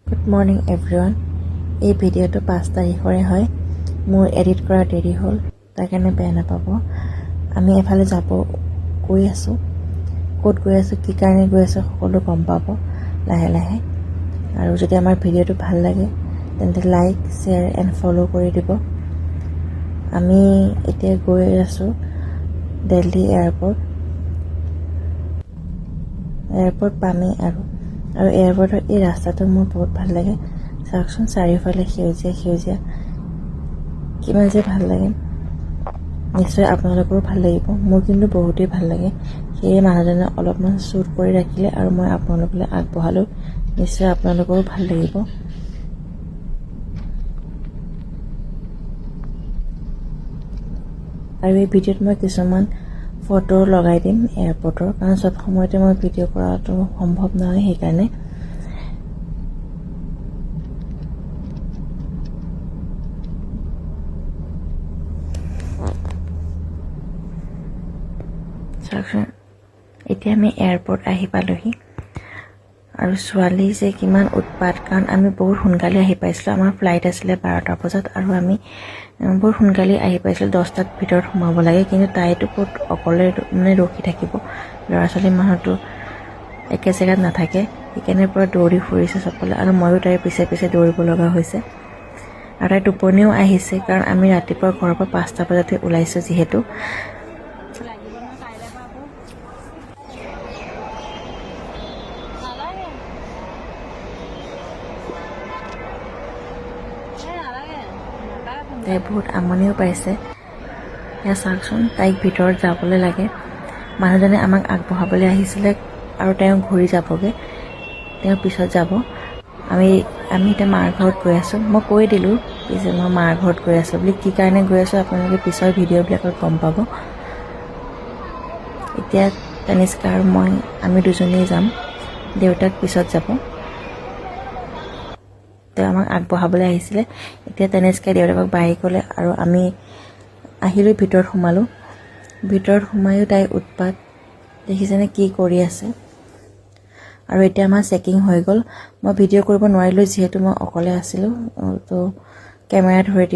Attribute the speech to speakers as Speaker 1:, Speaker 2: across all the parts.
Speaker 1: Good morning everyone. এই ভিডিওটো 5 তাৰিখৰে হয়। মোৰ এডিট কৰা দেৰি হ'ল, তাৰ কাৰণে বেয়া নাপাব। আমি এফালে যাব গৈ আছোঁ। ক'ত গৈ আছোঁ, কি কাৰণে গৈ আছোঁ সকলো গম পাব লাহে লাহে। আৰু যদি আমাৰ ভিডিওটো ভাল লাগে তেন্তে লাইক, শ্বেয়াৰ এণ্ড ফলো কৰি দিব। আমি এতিয়া গৈ আছোঁ দিল্লী এয়াৰপৰ্ট পামেই আৰু এয়াৰপৰ্টৰ এই ৰাস্তাটো মোৰ বহুত ভাল লাগে। চাওকচোন চাৰিওফালে সেউজীয়া কিমান যে ভাল লাগে। নিশ্চয় আপোনালোকৰো ভাল লাগিব। মোৰ কিন্তু বহুতেই ভাল লাগে। সেয়ে মানুহজনে অলপমান শ্বুট কৰি ৰাখিলে আৰু মই আপোনালোকলৈ আগবঢ়ালোঁ। নিশ্চয় আপোনালোকৰো ভাল লাগিব। আৰু এই ভিডিঅ'ত মই কিছুমান ফটো লগাই দিম এয়াৰপৰ্টৰ, কাৰণ চব সময়তে মই ভিডিঅ' কৰাটো সম্ভৱ নহয়। সেইকাৰণে চাওকচোন, এতিয়া আমি এয়াৰপৰ্ট আহি পালোহি। আৰু ছোৱালী যে কিমান উৎপাত, কাৰণ আমি বহুত সোনকালে আহি পাইছিলোঁ। আমাৰ ফ্লাইট আছিলে 12টা বজাত আৰু আমি বহুত সোনকালে আহি পাইছিলোঁ। 10টাত ভিতৰত সোমাব লাগে, কিন্তু তাইতো ক'ত অকলে ৰখি থাকিব। ল'ৰা ছোৱালী মানুহটো একে জেগাত নাথাকে। সেইকাৰণে পূৰা দৌৰি ফুৰিছে চবফালে, আৰু ময়ো তাইৰ পিছে পিছে দৌৰিব লগা হৈছে। আৰু তাইৰ টোপনিও আহিছে, কাৰণ আমি ৰাতিপুৱা ঘৰৰ পৰা 5টা বজাতে ওলাইছোঁ যিহেতু। তাই বহুত আমনিও পাইছে। এয়া চাওকচোন, তাইক ভিতৰত যাবলৈ লাগে। মানুহজনে আমাক আগবঢ়াবলৈ আহিছিলে আৰু তেওঁ ঘূৰি যাবগৈ, তেওঁ পিছত যাব। আমি এতিয়া মাৰ ঘৰত গৈ আছোঁ। মই কৈ দিলোঁ যে মই মাৰ ঘৰত গৈ আছোঁ বুলি। কি কাৰণে গৈ আছোঁ আপোনালোকে পিছৰ ভিডিঅ'বিলাকত গম পাব। এতিয়া তনিষ্কা আৰু আমি দুজনেই যাম, দেউতাক পিছত যাব। তেওঁ আমাক আগবঢ়াবলৈ আহিছিলে। এতিয়া তনিষ্কাই দেউতাকক বাই ক'লে আৰু আমি আহিলোঁ, ভিতৰত সোমালোঁ। ভিতৰত সোমায়ো তাই উৎপাত দেখিছেনে কি কৰি আছে। আৰু এতিয়া আমাৰ চেকিং হৈ গ'ল। মই ভিডিঅ' কৰিব নোৱাৰিলোঁ যিহেতু মই অকলে আছিলোঁ, তো কেমেৰা ধৰি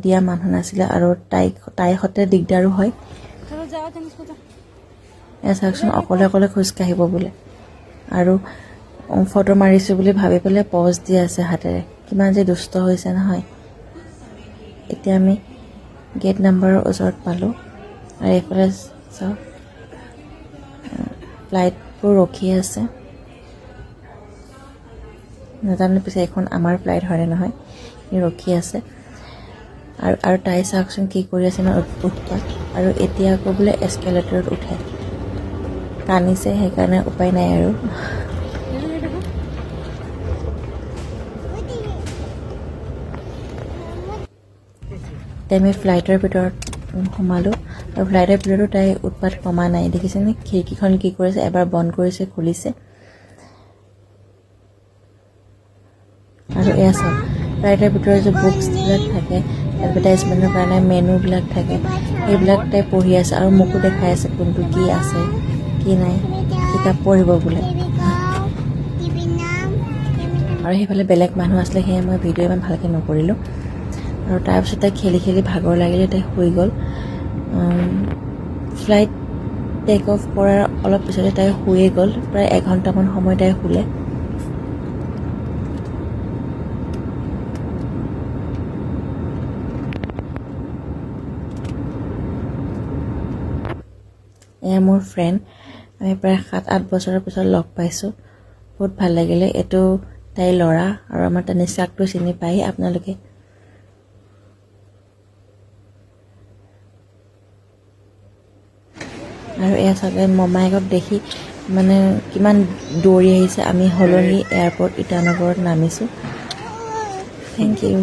Speaker 1: দিয়া মানুহ নাছিলে, আৰু তাইৰ সৈতে দিগদাৰো হয়। এয়া চাওকচোন, অকলে খোজকাঢ়িব বোলে, আৰু ফটো মাৰিছোঁ বুলি ভাবি পেলাই পজ দি আছে হাতেৰে। কিমান যে দুষ্ট হৈছে নহয়। এতিয়া আমি গেট নাম্বাৰৰ ওচৰত পালোঁ, আৰু এইফালে চাওক ফ্লাইটবোৰ ৰখি আছে। নাজানো পিছে এইখন আমাৰ ফ্লাইট হয়নে নহয়, ৰখি আছে। আৰু তাই চাওকচোন কি কৰি আছে ন, উৎপাত। আৰু এতিয়া আকৌ বোলে এস্কেলেটৰত উঠে, কান্দিছে, সেইকাৰণে উপায় নাই আৰু। এতিয়া আমি ফ্লাইটৰ ভিতৰত সোমালোঁ, আৰু ফ্লাইটৰ ভিতৰতো তাই উৎপাত কমা নাই। দেখিছেনে খিৰিকীখন কি কৰিছে, এবাৰ বন্ধ কৰিছে, খুলিছে। আৰু এয়া চাওক, ফ্লাইটৰ ভিতৰত যে বুকছবিলাক থাকে এডভাৰটাইজমেণ্টৰ কাৰণে, মেনুবিলাক থাকে, সেইবিলাক তাই পঢ়ি আছে আৰু মোকো দেখাই আছে কোনটো কি আছে কি নাই। কিতাপ পঢ়িব বোলে। আৰু সেইফালে বেলেগ মানুহ আছিলে, সেয়ে মই ভিডিঅ' ইমান ভালকৈ নকৰিলোঁ। আৰু তাৰপিছত তাই খেলি ভাগৰ লাগিলে, তাই শুই গ'ল। ফ্লাইট টেক অফ কৰাৰ অলপ পিছতে তাই শুয়ে গ'ল। প্ৰায় এঘণ্টামান সময় তাই শুলে। এয়া মোৰ ফ্ৰেণ্ড, আমি প্ৰায় 7-8 বছৰৰ পিছত লগ পাইছোঁ। বহুত ভাল লাগিলে। এইটো তাইৰ ল'ৰা, আৰু আমাৰ তনিষ্কাকটো চিনি পায়েই আপোনালোকে। আৰু এয়া চাগে মমায়েকক দেখি মানে কিমান দৌৰি আহিছে। আমি হলঙি এয়াৰপৰ্ট ইটানগৰত নামিছোঁ। Thank U.